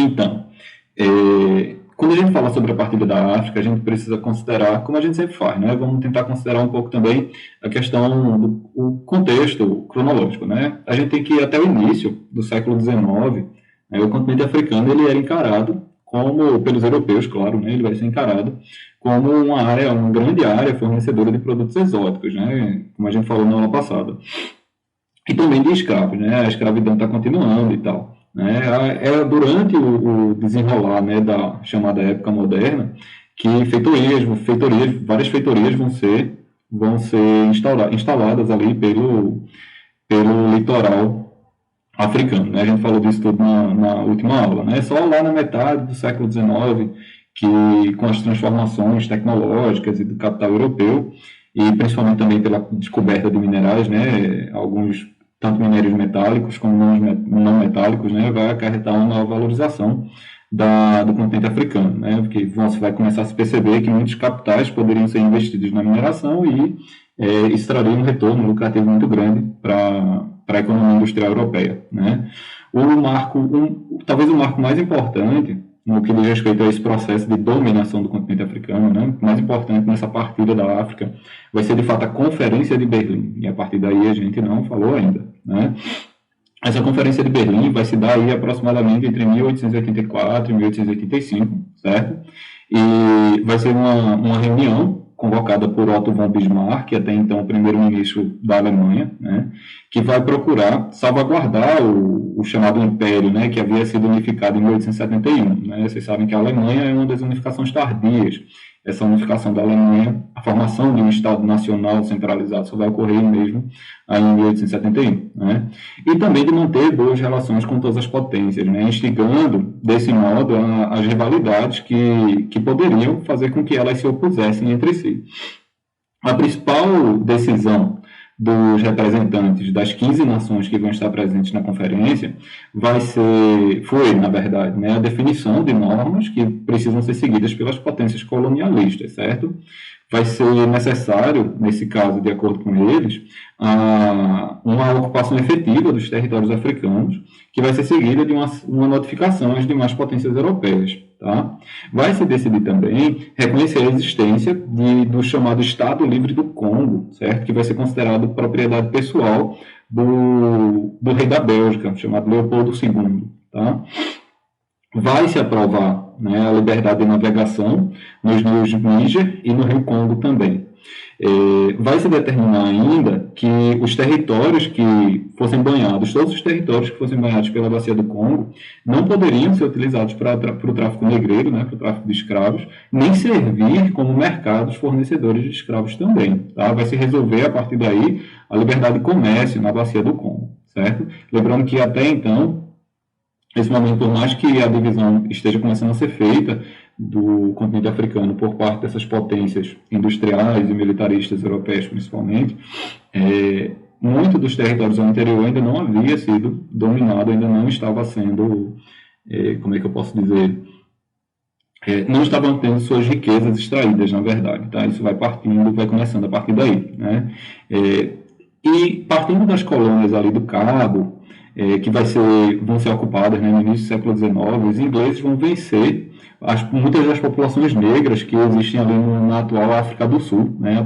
Então, quando a gente fala sobre a partilha da África, a gente precisa considerar, como a gente sempre faz, né? Vamos tentar considerar um pouco também a questão do contexto cronológico, né? A gente tem que ir até o início do século XIX, né? O continente africano ele era encarado como, pelos europeus, claro, né? Ele vai ser encarado como uma grande área fornecedora de produtos exóticos, né? Como a gente falou na aula passada. E também de escravos, né? A escravidão está continuando e tal. Né? É durante o desenrolar, né, da chamada época moderna que várias feitorias vão ser instaladas ali pelo litoral africano. Né? A gente falou disso tudo na última aula. Né? Só lá na metade do século XIX que, com as transformações tecnológicas e do capital europeu, e principalmente também pela descoberta de minerais, né, alguns tanto minérios metálicos como não metálicos, né, vai acarretar uma nova valorização do continente africano, né, porque você vai começar a se perceber que muitos capitais poderiam ser investidos na mineração e isso traria um retorno lucrativo muito grande para a economia industrial europeia. Né. Talvez o marco mais importante no que diz respeito a esse processo de dominação do continente africano, né? O mais importante nessa partilha da África vai ser, de fato, a Conferência de Berlim. E a partir daí a gente não falou ainda, né? Essa Conferência de Berlim vai se dar aí aproximadamente entre 1884 e 1885, certo? E vai ser uma reunião convocada por Otto von Bismarck, que até então o primeiro-ministro da Alemanha, né, que vai procurar salvaguardar o chamado Império, né, que havia sido unificado em 1871. Né? Vocês sabem que a Alemanha é uma das unificações tardias. Essa unificação da Alemanha, a formação de um Estado nacional centralizado, só vai ocorrer mesmo aí em 1871. Né? E também de manter boas relações com todas as potências, né? Instigando, desse modo, as rivalidades que poderiam fazer com que elas se opusessem entre si. A principal decisão dos representantes das 15 nações que vão estar presentes na conferência foi, na verdade, né, a definição de normas que precisam ser seguidas pelas potências colonialistas, certo? Vai ser necessário, nesse caso, de acordo com eles, uma ocupação efetiva dos territórios africanos, que vai ser seguida de uma notificação às demais potências europeias. Tá? Vai se decidir também reconhecer a existência do chamado Estado Livre do Congo, certo? Que vai ser considerado propriedade pessoal do rei da Bélgica, chamado Leopoldo II. Tá? Vai se aprovar, né, a liberdade de navegação nos rios Níger e no rio Congo também. Vai se determinar ainda que os territórios que fossem banhados, todos os territórios que fossem banhados pela bacia do Congo, não poderiam ser utilizados para o tráfico negreiro, né, para o tráfico de escravos, nem servir como mercados fornecedores de escravos também. Tá? Vai se resolver, a partir daí, a liberdade de comércio na bacia do Congo. Certo? Lembrando que até então, nesse momento, por mais que a divisão esteja começando a ser feita do continente africano por parte dessas potências industriais e militaristas europeias, principalmente, muito dos territórios ao interior ainda não havia sido dominado, ainda não estava sendo, como é que eu posso dizer, não estavam tendo suas riquezas extraídas, na verdade. Tá? Isso vai começando a partir daí. Né? E partindo das colônias ali do Cabo, que vão ser ocupadas, né, no início do século XIX, os ingleses vão vencer muitas das populações negras que existem ali na atual África do Sul, né,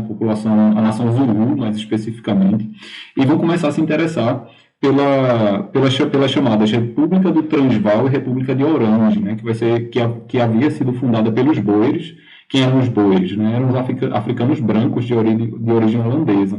a nação Zulu, mais especificamente, e vão começar a se interessar pelas chamadas República do Transvaal e República de Orange, né, que havia sido fundada pelos boeres. Quem eram os boeres? Né? Eram os africanos brancos de origem holandesa.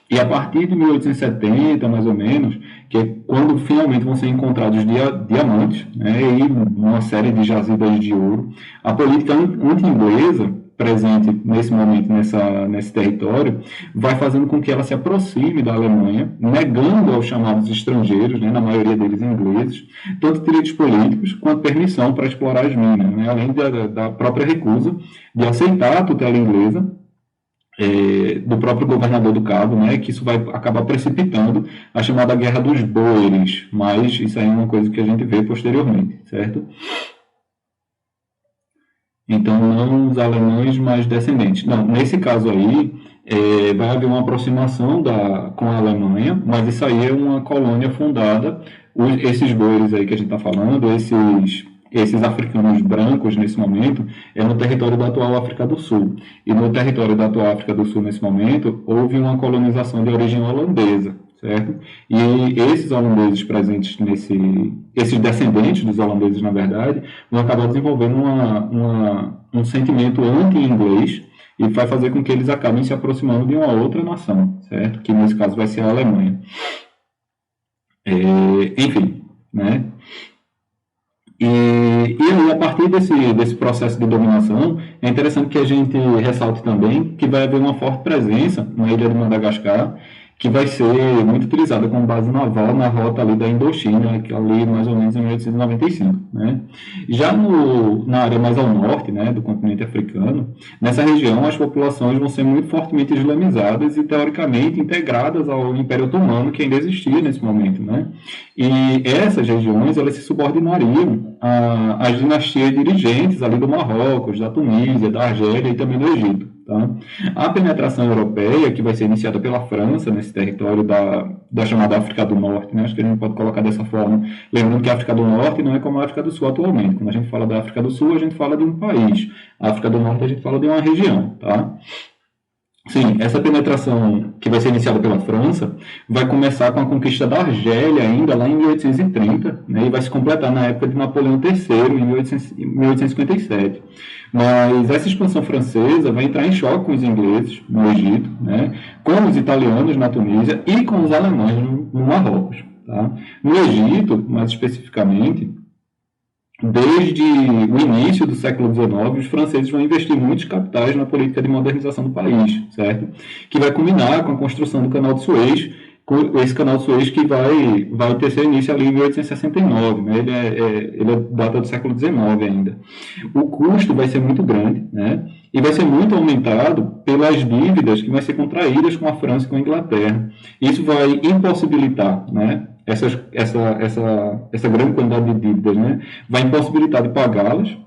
E a partir de 1870, mais ou menos, que é quando finalmente vão ser encontrados diamantes, né, e uma série de jazidas de ouro, a política anti-inglesa presente nesse momento nesse território vai fazendo com que ela se aproxime da Alemanha, negando aos chamados estrangeiros, né, na maioria deles ingleses, tanto direitos políticos quanto permissão para explorar as minas, né, além da própria recusa de aceitar a tutela inglesa do próprio governador do Cabo, né, que isso vai acabar precipitando a chamada Guerra dos Boeres, mas isso aí é uma coisa que a gente vê posteriormente, certo? Então, não os alemães, mas descendentes. Não, nesse caso aí, vai haver uma aproximação com a Alemanha, mas isso aí é uma colônia fundada, esses boeres aí que a gente está falando, esses africanos brancos nesse momento é no território da atual África do Sul. E no território da atual África do Sul, nesse momento, houve uma colonização de origem holandesa, certo? E esses holandeses presentes esses descendentes dos holandeses, na verdade, vão acabar desenvolvendo um sentimento anti-inglês e vai fazer com que eles acabem se aproximando de uma outra nação, certo? Que nesse caso vai ser a Alemanha. Enfim, né? E aí, a partir desse processo de dominação, é interessante que a gente ressalte também que vai haver uma forte presença na ilha de Madagascar, que vai ser muito utilizada como base naval na rota ali da Indochina, que ali mais ou menos em 1895, né? Já na área mais ao norte, né, do continente africano, nessa região as populações vão ser muito fortemente islamizadas e teoricamente integradas ao Império Otomano, que ainda existia nesse momento, né? E essas regiões elas se subordinariam às dinastias dirigentes ali do Marrocos, da Tunísia, da Argélia e também do Egito. Tá? A penetração europeia, que vai ser iniciada pela França nesse território da chamada África do Norte, né? Acho que a gente pode colocar dessa forma, lembrando que a África do Norte não é como a África do Sul atualmente. Quando a gente fala da África do Sul, a gente fala de um país. A África do Norte, a gente fala de uma região. Tá? Sim, essa penetração que vai ser iniciada pela França vai começar com a conquista da Argélia ainda lá em 1830, né, e vai se completar na época de Napoleão III, em 1857. Mas essa expansão francesa vai entrar em choque com os ingleses no Egito, né, com os italianos na Tunísia e com os alemães no Marrocos. Tá? No Egito, mais especificamente, desde o início do século XIX, os franceses vão investir muitos capitais na política de modernização do país, certo? Que vai culminar com a construção do Canal de Suez, com esse Canal de Suez que vai ter seu início ali em 1869, né? Ele é data do século XIX ainda. O custo vai ser muito grande, né? E vai ser muito aumentado pelas dívidas que vão ser contraídas com a França e com a Inglaterra. Isso vai impossibilitar, né? Essa grande quantidade de dívidas, né, vai impossibilitar de pagá-las,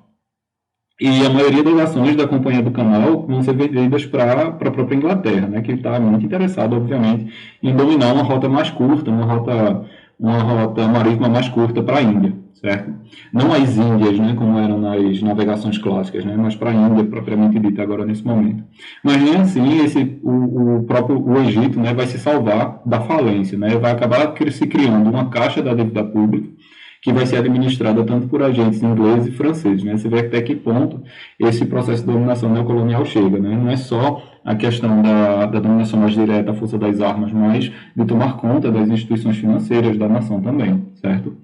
e a maioria das ações da Companhia do Canal vão ser vendidas para a própria Inglaterra, né, que está muito interessado, obviamente, em dominar uma rota mais curta, uma rota marítima mais curta para a Índia, certo? Não as Índias, né, como eram nas navegações clássicas, né, mas para a Índia propriamente dita agora nesse momento. Mas nem assim o Egito, né, vai se salvar da falência, né, vai acabar se criando uma caixa da dívida pública que vai ser administrada tanto por agentes ingleses e franceses, né? Você vê até que ponto esse processo de dominação neocolonial chega, né? Não é só a questão da dominação mais direta, a força das armas, mas de tomar conta das instituições financeiras da nação também, certo?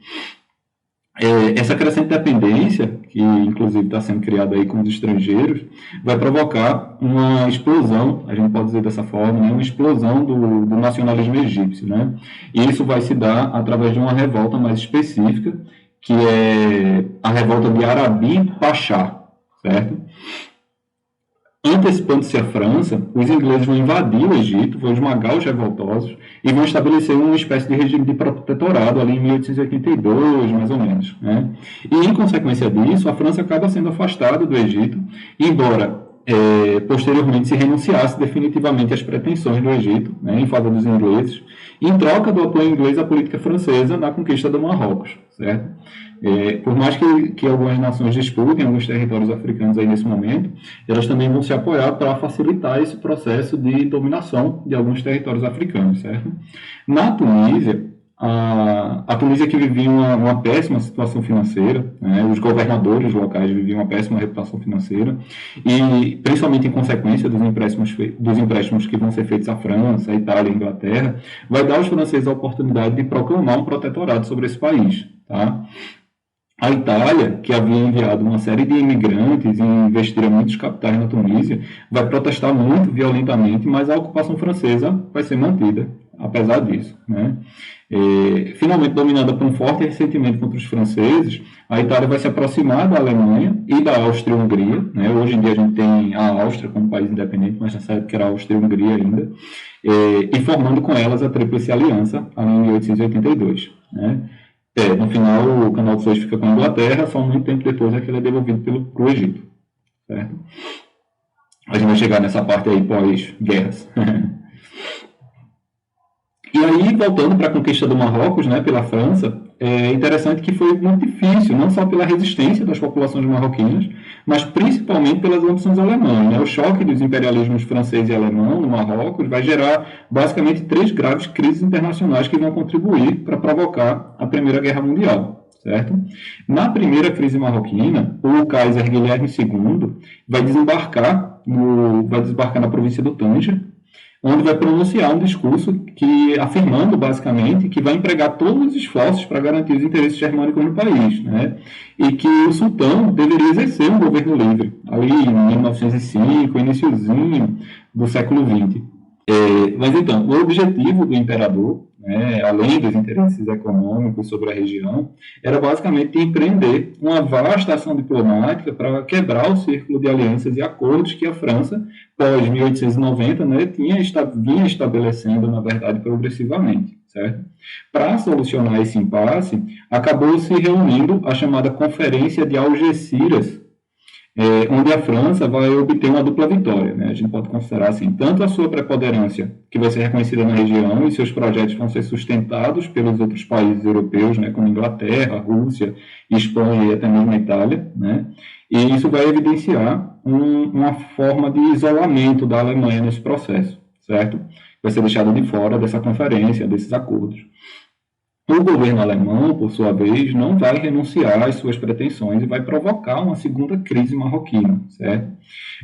Essa crescente dependência, que inclusive está sendo criada aí com os estrangeiros, vai provocar uma explosão, a gente pode dizer dessa forma, né, uma explosão do nacionalismo egípcio, né? E isso vai se dar através de uma revolta mais específica, que é a revolta de Arabi Pachá, certo? Antecipando-se a França, os ingleses vão invadir o Egito, vão esmagar os revoltosos e vão estabelecer uma espécie de regime de protetorado ali em 1882, mais ou menos, né? E, em consequência disso, a França acaba sendo afastada do Egito, embora posteriormente se renunciasse definitivamente às pretensões do Egito, né, em favor dos ingleses, em troca do apoio inglês à política francesa na conquista do Marrocos, certo? Por mais que algumas nações disputem alguns territórios africanos aí nesse momento, elas também vão se apoiar para facilitar esse processo de dominação de alguns territórios africanos, certo? Na Tunísia, a Tunísia que vivia uma péssima situação financeira, né? Os governadores locais viviam uma péssima reputação financeira, e principalmente em consequência dos empréstimos que vão ser feitos à França, à Itália e à Inglaterra, vai dar aos franceses a oportunidade de proclamar um protetorado sobre esse país, tá? A Itália, que havia enviado uma série de imigrantes e investira muitos capitais na Tunísia, vai protestar muito violentamente, mas a ocupação francesa vai ser mantida, apesar disso, né? Finalmente dominada por um forte ressentimento contra os franceses, a Itália vai se aproximar da Alemanha e da Áustria-Hungria, né? Hoje em dia a gente tem a Áustria como país independente, mas nessa época era a Áustria-Hungria ainda, e formando com elas a Tríplice Aliança, ali em 1882, né? No final, o Canal de Suez fica com a Inglaterra, só muito tempo depois é que ele é devolvido para o Egito, certo? A gente vai chegar nessa parte aí pós-guerras. E aí, voltando para a conquista do Marrocos, né, pela França, é interessante que foi muito difícil, não só pela resistência das populações marroquinas, mas principalmente pelas ambições alemãs, né? O choque dos imperialismos francês e alemão no Marrocos vai gerar basicamente três graves crises internacionais que vão contribuir para provocar a Primeira Guerra Mundial. Certo? Na primeira crise marroquina, o Kaiser Guilherme II vai desembarcar na província do Tânger, onde vai pronunciar um discurso que afirmando basicamente que vai empregar todos os esforços para garantir os interesses germânicos no país, né? E que o sultão deveria exercer um governo livre, ali em 1905, iniciozinho do século XX. Mas então, o objetivo do imperador, né, além dos interesses econômicos sobre a região, era basicamente empreender uma vasta ação diplomática para quebrar o círculo de alianças e acordos que a França, pós 1890, né, vinha estabelecendo, na verdade, progressivamente. Certo? Para solucionar esse impasse, acabou se reunindo a chamada Conferência de Algeciras, onde a França vai obter uma dupla vitória. Né? A gente pode considerar assim, tanto a sua preponderância, que vai ser reconhecida na região, e seus projetos vão ser sustentados pelos outros países europeus, né, como Inglaterra, Rússia, Espanha e até mesmo a Itália, né? E isso vai evidenciar uma forma de isolamento da Alemanha nesse processo, certo? Vai ser deixado de fora dessa conferência, desses acordos. O governo alemão, por sua vez, não vai renunciar às suas pretensões e vai provocar uma segunda crise marroquina, certo?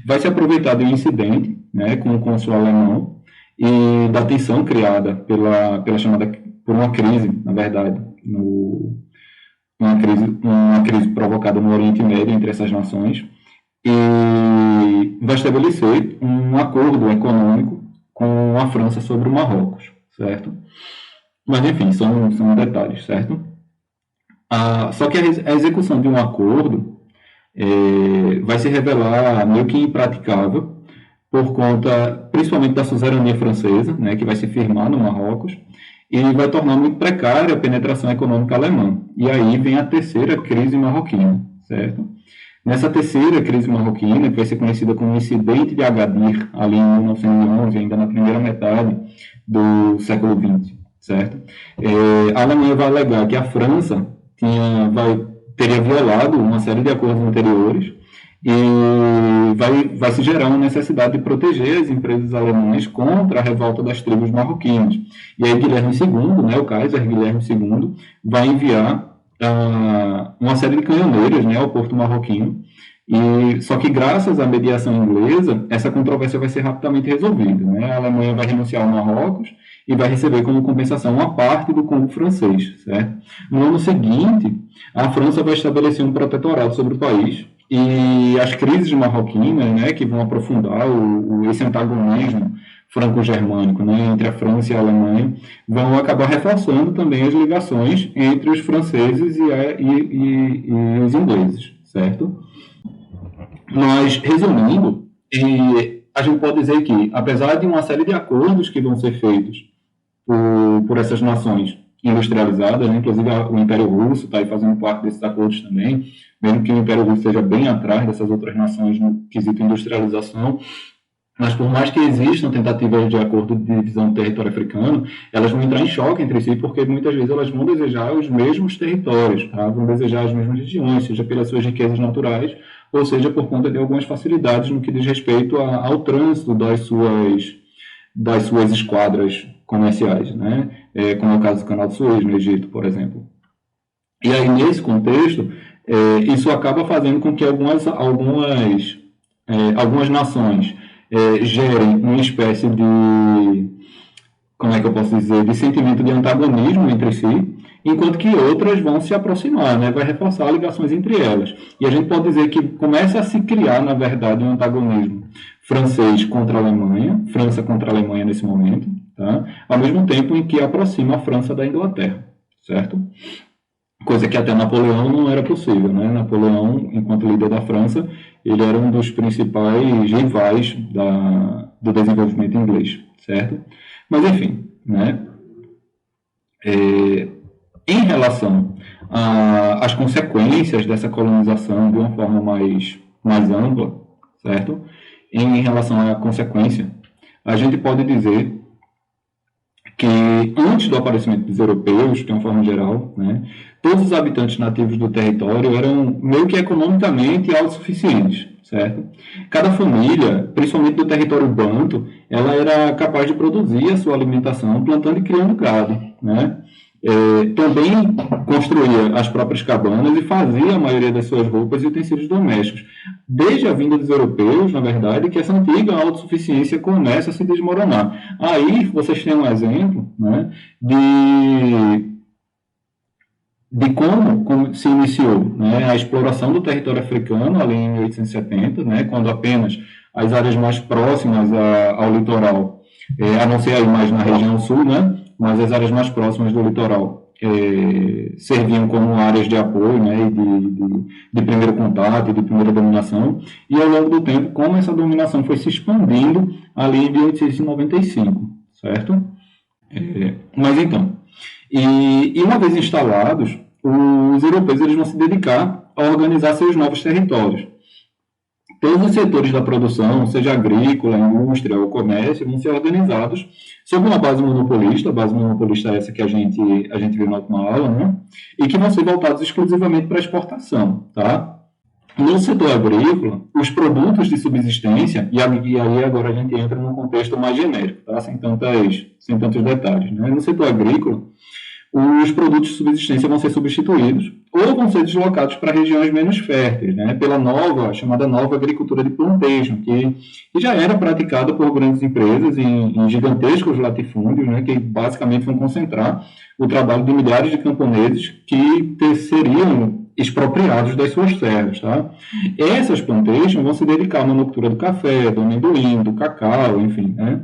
Vai se aproveitar de um incidente, né, com o cônsul alemão e da tensão criada por uma crise, na verdade, uma crise provocada no Oriente Médio entre essas nações, e vai estabelecer um acordo econômico com a França sobre o Marrocos, certo? Mas, enfim, são detalhes, certo? Só que a execução de um acordo vai se revelar meio que impraticável por conta, principalmente, da suzerania francesa, né, que vai se firmar no Marrocos, e vai tornar muito precária a penetração econômica alemã. E aí vem a terceira crise marroquina, certo? Nessa terceira crise marroquina, que vai ser conhecida como Incidente de Agadir, ali em 1911, ainda na primeira metade do século XX, certo? A Alemanha vai alegar que a França teria violado uma série de acordos anteriores e vai se gerar uma necessidade de proteger as empresas alemãs contra a revolta das tribos marroquinas. E aí Guilherme II, né, o Kaiser Guilherme II, vai enviar uma série de canhoneiros, né, ao porto marroquino. Só que graças à mediação inglesa, essa controvérsia vai ser rapidamente resolvida. Né? A Alemanha vai renunciar ao Marrocos e vai receber como compensação uma parte do Congo francês. Certo? No ano seguinte, a França vai estabelecer um protetorado sobre o país e as crises marroquinas, né, que vão aprofundar esse antagonismo franco-germânico, né, entre a França e a Alemanha, vão acabar reforçando também as ligações entre os franceses e os ingleses, certo? Mas, resumindo, a gente pode dizer que, apesar de uma série de acordos que vão ser feitos por essas nações industrializadas, né, inclusive o Império Russo está aí fazendo parte desses acordos também, mesmo que o Império Russo esteja bem atrás dessas outras nações no quesito industrialização, mas por mais que existam tentativas de acordo de divisão do território africano, elas vão entrar em choque entre si, porque muitas vezes elas vão desejar os mesmos territórios, tá? Vão desejar as mesmas regiões, seja pelas suas riquezas naturais, ou seja por conta de algumas facilidades no que diz respeito ao trânsito das suas esquadras comerciais, né? Como é o caso do Canal de Suez, no Egito, por exemplo. E aí, nesse contexto, isso acaba fazendo com que algumas nações gerem uma espécie de, como é que eu posso dizer, de sentimento de antagonismo entre si, enquanto que outras vão se aproximar, né? Vai reforçar ligações entre elas. E a gente pode dizer que começa a se criar, na verdade, um antagonismo francês contra a Alemanha, França contra a Alemanha nesse momento, tá? Ao mesmo tempo em que aproxima a França da Inglaterra, certo? Coisa que até Napoleão não era possível, né? Napoleão, enquanto líder da França, ele era um dos principais rivais do desenvolvimento inglês, certo? Mas, enfim, né? Em relação às consequências dessa colonização de uma forma mais ampla, certo? Em relação à consequência, a gente pode dizer que antes do aparecimento dos europeus, de uma forma geral, né, todos os habitantes nativos do território eram meio que economicamente autossuficientes, certo? Cada família, principalmente do território banto, ela era capaz de produzir a sua alimentação plantando e criando gado, né? Também construía as próprias cabanas e fazia a maioria das suas roupas e utensílios domésticos. Desde a vinda dos europeus, na verdade, que essa antiga autossuficiência começa a se desmoronar. Aí vocês têm um exemplo, né, de como se iniciou, né, a exploração do território africano ali em 1870, né, quando apenas as áreas mais próximas ao litoral, a não ser aí mais na região sul, né, mas as áreas mais próximas do litoral serviam como áreas de apoio, né, de primeiro contato e de primeira dominação, e ao longo do tempo, como essa dominação foi se expandindo ali em 1895, certo? Mas então, e uma vez instalados, os europeus eles vão se dedicar a organizar seus novos territórios. Todos os setores da produção, seja agrícola, indústria ou comércio, vão ser organizados sob uma base monopolista essa que a gente viu na última aula, né? E que vão ser voltados exclusivamente para a exportação, tá? No setor agrícola, os produtos de subsistência, e aí agora a gente entra num contexto mais genérico, tá? Sem tantos detalhes, né? No setor agrícola, os produtos de subsistência vão ser substituídos ou vão ser deslocados para regiões menos férteis, né, pela chamada nova agricultura de plantation, que já era praticada por grandes empresas em gigantescos latifúndios, né, que basicamente vão concentrar o trabalho de milhares de camponeses que seriam expropriados das suas terras. Tá? Essas plantations vão se dedicar à monocultura do café, do amendoim, do cacau, enfim, né,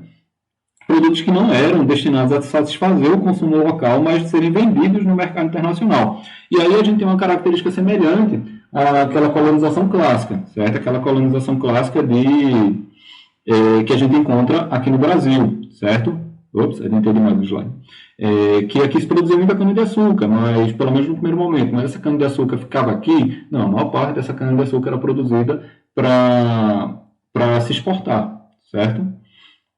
produtos que não eram destinados a satisfazer o consumo local, mas serem vendidos no mercado internacional. E aí a gente tem uma característica semelhante àquela colonização clássica, certo? Aquela colonização clássica que a gente encontra aqui no Brasil, certo? Ops, adiantei demais o slide. Que aqui se produzia muita cana-de-açúcar, mas pelo menos no primeiro momento. Mas essa cana-de-açúcar ficava aqui? Não, a maior parte dessa cana-de-açúcar era produzida para se exportar, certo?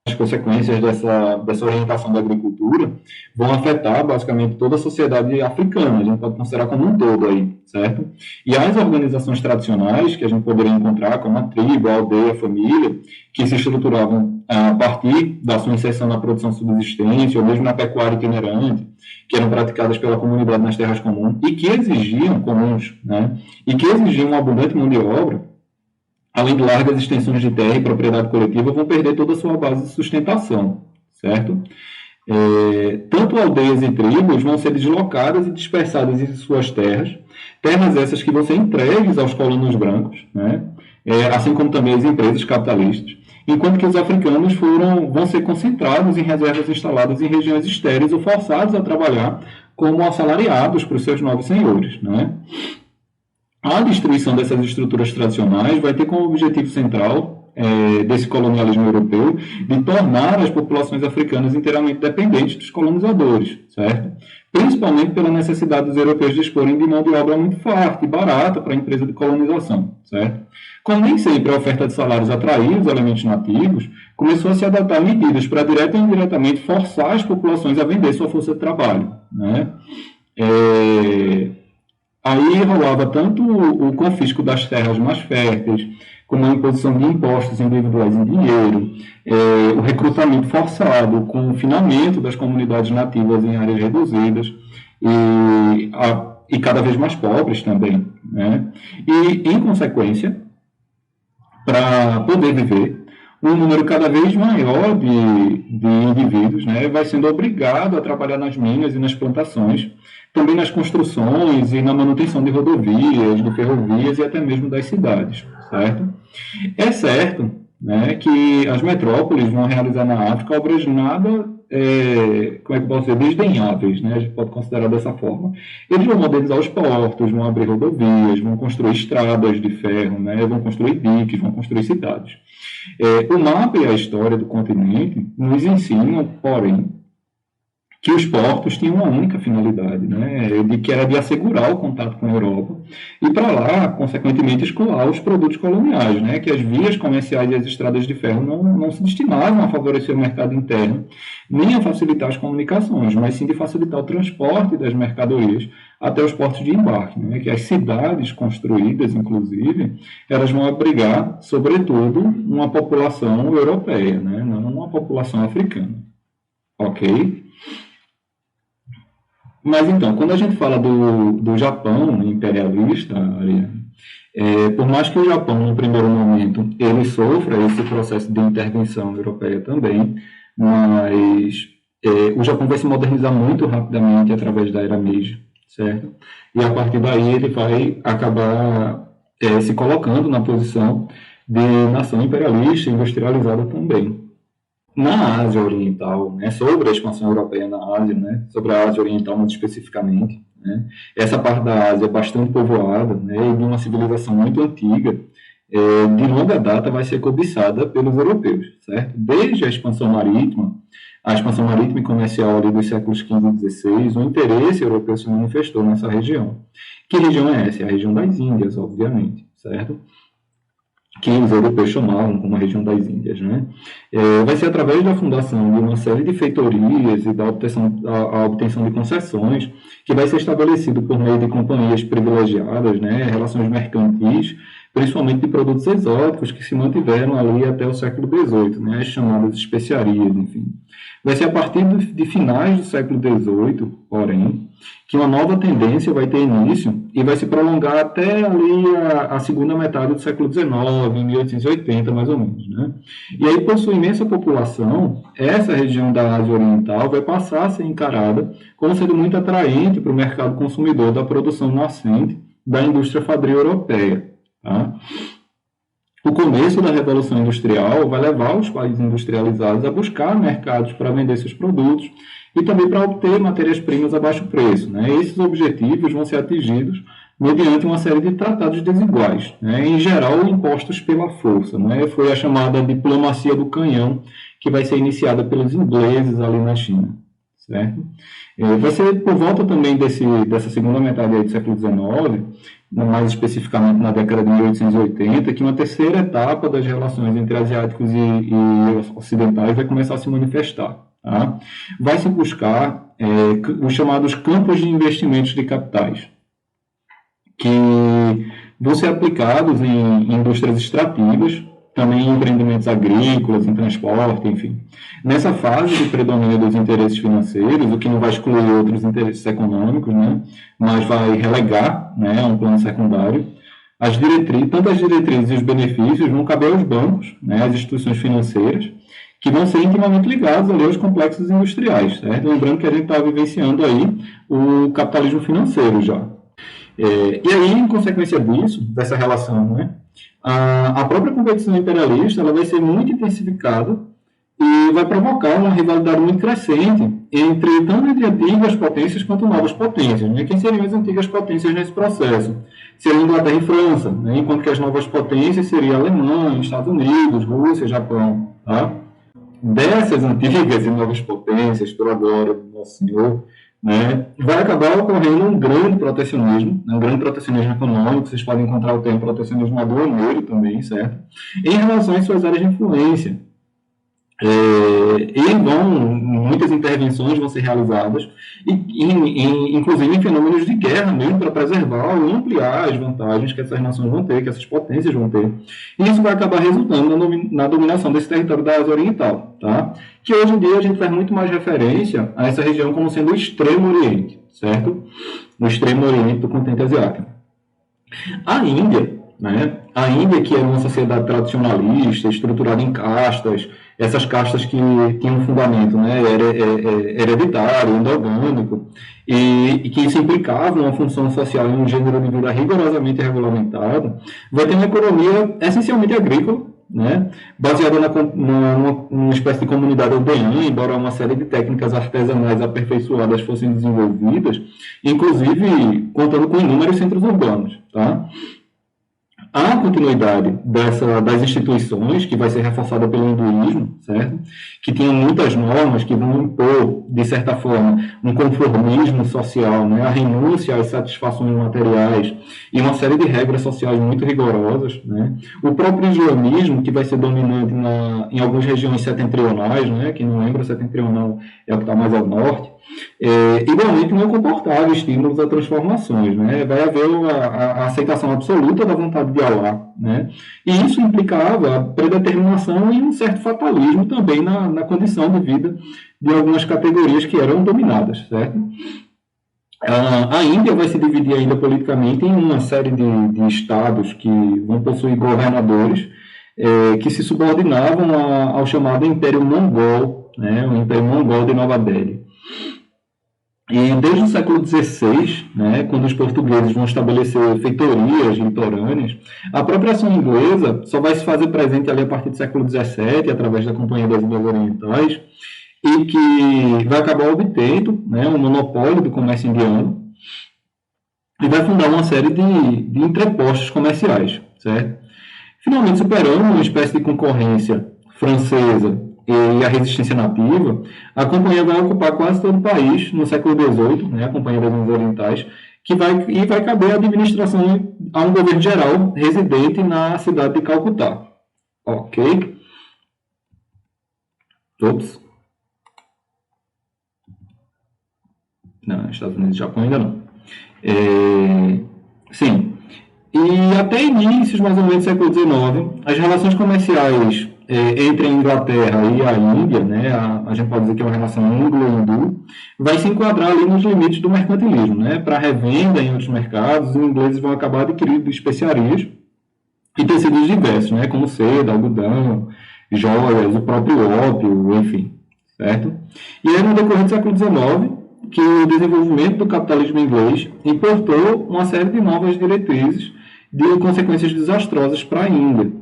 As consequências dessa orientação da agricultura vão afetar basicamente toda a sociedade africana, a gente pode considerar como um todo aí, certo? E as organizações tradicionais que a gente poderia encontrar, como a tribo, a aldeia, a família, que se estruturavam a partir da sua inserção na produção de subsistência, ou mesmo na pecuária itinerante, que eram praticadas pela comunidade nas terras comuns, e que exigiam uma abundante mão de obra, além de largas extensões de terra e propriedade coletiva, vão perder toda a sua base de sustentação, certo? Tanto aldeias e tribos vão ser deslocadas e dispersadas em suas terras essas que vão ser entregues aos colonos brancos, né? Assim como também as empresas capitalistas, enquanto que os africanos vão ser concentrados em reservas instaladas em regiões estéreis ou forçados a trabalhar como assalariados para os seus novos senhores, né? A destruição dessas estruturas tradicionais vai ter como objetivo central desse colonialismo europeu de tornar as populações africanas inteiramente dependentes dos colonizadores, certo? Principalmente pela necessidade dos europeus disporem de mão de obra muito forte e barata para a empresa de colonização, certo? Como nem sempre a oferta de salários atraía os elementos nativos, começou a se adotar medidas para direta e indiretamente forçar as populações a vender sua força de trabalho, né? Aí rolava tanto o confisco das terras mais férteis, como a imposição de impostos individuais em dinheiro, o recrutamento forçado, o confinamento das comunidades nativas em áreas reduzidas e cada vez mais pobres também, né? E, em consequência, para poder viver, um número cada vez maior de indivíduos, né, vai sendo obrigado a trabalhar nas minas e nas plantações, também nas construções e na manutenção de rodovias, de ferrovias e até mesmo das cidades, certo? É certo, né, que as metrópoles vão realizar na África obras nada, como é que eu posso dizer, desdenháveis, né, a gente pode considerar dessa forma. Eles vão modernizar os portos, vão abrir rodovias, vão construir estradas de ferro, né, vão construir diques, vão construir cidades. O mapa e a história do continente nos ensinam, porém, que os portos tinham uma única finalidade, né, que era de assegurar o contato com a Europa e para lá, consequentemente, escoar os produtos coloniais, né, que as vias comerciais e as estradas de ferro não se destinavam a favorecer o mercado interno, nem a facilitar as comunicações, mas sim de facilitar o transporte das mercadorias até os portos de embarque, né, que as cidades construídas, inclusive, elas vão abrigar, sobretudo, uma população europeia, né, não uma população africana. Ok? Mas então, quando a gente fala do Japão imperialista, Ariane, por mais que o Japão, no primeiro momento, ele sofra esse processo de intervenção europeia também, mas o Japão vai se modernizar muito rapidamente através da era Meiji, certo? E a partir daí ele vai acabar se colocando na posição de nação imperialista e industrializada também. Na Ásia Oriental, né, sobre a expansão europeia na Ásia, né, sobre a Ásia Oriental muito especificamente, né, essa parte da Ásia é bastante povoada, né, e de uma civilização muito antiga, de longa data vai ser cobiçada pelos europeus, certo? Desde a expansão marítima e comercial ali dos séculos XV e XVI, o interesse europeu se manifestou nessa região. Que região é essa? É a região das Índias, obviamente, certo? Que os europeus chamavam como a região das Índias, né? Vai ser através da fundação de uma série de feitorias e da a obtenção de concessões que vai ser estabelecido por meio de companhias privilegiadas, né? Relações mercantis, principalmente de produtos exóticos que se mantiveram ali até o século XVIII, né? As chamadas especiarias, enfim. Vai ser a partir de finais do século XVIII, porém, que uma nova tendência vai ter início e vai se prolongar até ali a segunda metade do século XIX, em 1880, mais ou menos, né? E aí, por sua imensa população, essa região da Ásia Oriental vai passar a ser encarada como sendo muito atraente para o mercado consumidor da produção nascente da indústria fabril europeia, tá? O começo da Revolução Industrial vai levar os países industrializados a buscar mercados para vender seus produtos e também para obter matérias-primas a baixo preço, né? Esses objetivos vão ser atingidos mediante uma série de tratados desiguais, né? Em geral impostos pela força, né? Foi a chamada diplomacia do canhão, que vai ser iniciada pelos ingleses ali na China, certo? Vai ser por volta também dessa segunda metade aí do século XIX, mais especificamente na década de 1880, que uma terceira etapa das relações entre asiáticos e ocidentais vai começar a se manifestar. Tá? Vai se buscar os chamados campos de investimentos de capitais, que vão ser aplicados em indústrias extrativas, também em empreendimentos agrícolas, em transporte, enfim. Nessa fase de predomínio dos interesses financeiros, o que não vai excluir outros interesses econômicos, né, mas vai relegar, né, a um plano secundário, tanto as diretrizes e os benefícios vão caber aos bancos, né, às instituições financeiras, que vão ser intimamente ligados ali aos complexos industriais, certo? Lembrando que a gente está vivenciando aí o capitalismo financeiro já. E aí, em consequência disso, dessa relação, né, a própria competição imperialista ela vai ser muito intensificada e vai provocar uma rivalidade muito crescente tanto entre antigas potências quanto novas potências. Né? Quem seriam as antigas potências nesse processo? Seria Inglaterra e França, né? Enquanto que as novas potências seriam Alemanha, Estados Unidos, Rússia, Japão. Tá? Dessas antigas e novas potências, pela glória do Nosso Senhor, né, vai acabar ocorrendo um grande protecionismo, né, um grande protecionismo econômico, vocês podem encontrar o termo protecionismo aduaneiro também, certo? Em relação às suas áreas de influência. Muitas intervenções vão ser realizadas, inclusive em fenômenos de guerra mesmo, para preservar ou ampliar as vantagens que essas nações vão ter, que essas potências vão ter. E isso vai acabar resultando na dominação desse território da Ásia Oriental, tá? Que hoje em dia a gente faz muito mais referência a essa região como sendo o Extremo Oriente, certo? O Extremo Oriente do continente asiático. A Índia, né? A Índia, que é uma sociedade tradicionalista, estruturada em castas, essas castas que tinham um fundamento, né, hereditário, endogâmico, e que isso implicava uma função social em um gênero de vida rigorosamente regulamentado, vai ter uma economia essencialmente agrícola, né, baseada numa espécie de comunidade aldeã, embora uma série de técnicas artesanais aperfeiçoadas fossem desenvolvidas, inclusive contando com inúmeros centros urbanos. Tá? há continuidade das instituições, que vai ser reforçada pelo hinduísmo, certo? Que tinha muitas normas que vão impor, de certa forma, um conformismo social, né? A renúncia às satisfações materiais e uma série de regras sociais muito rigorosas, né? O próprio islamismo, que vai ser dominante em algumas regiões setentrionais, né? Quem não lembra, setentrional é o que está mais ao norte, igualmente não comportava estímulos a transformações, né? Vai haver a aceitação absoluta da vontade de Allah, né? E isso implicava a predeterminação e um certo fatalismo também na condição de vida de algumas categorias que eram dominadas, certo? A Índia vai se dividir ainda politicamente em uma série de estados que vão possuir governadores que se subordinavam ao chamado Império Mongol, né? O Império Mongol de Nova Delhi. E desde o século XVI, né, quando os portugueses vão estabelecer feitorias litorâneas, a própria ação inglesa só vai se fazer presente ali a partir do século XVII, através da Companhia das Índias Orientais, e que vai acabar obtendo, né, um monopólio do comércio indiano e vai fundar uma série de entrepostos comerciais, certo? Finalmente, superando uma espécie de concorrência francesa e a resistência nativa, a companhia vai ocupar quase todo o país no século XVIII, né, a Companhia das Índias Orientais, e vai caber a administração a um governo geral residente na cidade de Calcutá. Ok? Ops. Não, Estados Unidos e Japão ainda não. Sim. E até inícios, mais ou menos, do século XIX, as relações comerciais entre a Inglaterra e a Índia, né, a gente pode dizer que é uma relação anglo-hindu, vai se enquadrar ali nos limites do mercantilismo, né? Para revenda em outros mercados, os ingleses vão acabar adquirindo especiarias e tecidos diversos, né, como seda, algodão, joias, o próprio ópio, enfim, certo? E aí, no decorrer do século XIX, que o desenvolvimento do capitalismo inglês importou uma série de novas diretrizes de consequências desastrosas para a Índia.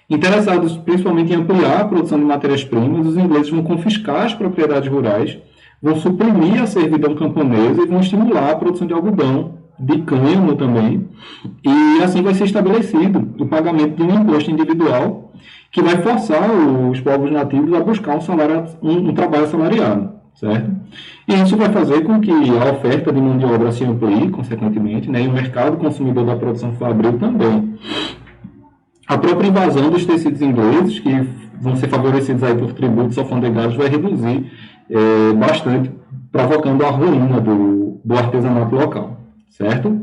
Interessados principalmente em ampliar a produção de matérias-primas, os ingleses vão confiscar as propriedades rurais, vão suprimir a servidão camponesa e vão estimular a produção de algodão, de cânhamo também, e assim vai ser estabelecido o pagamento de um imposto individual que vai forçar os povos nativos a buscar um trabalho assalariado, certo? E isso vai fazer com que a oferta de mão de obra se amplie, consequentemente, né, e o mercado consumidor da produção fabril também. A própria invasão dos tecidos ingleses, que vão ser favorecidos aí por tributos alfandegários, vai reduzir bastante, provocando a ruína do artesanato local, certo?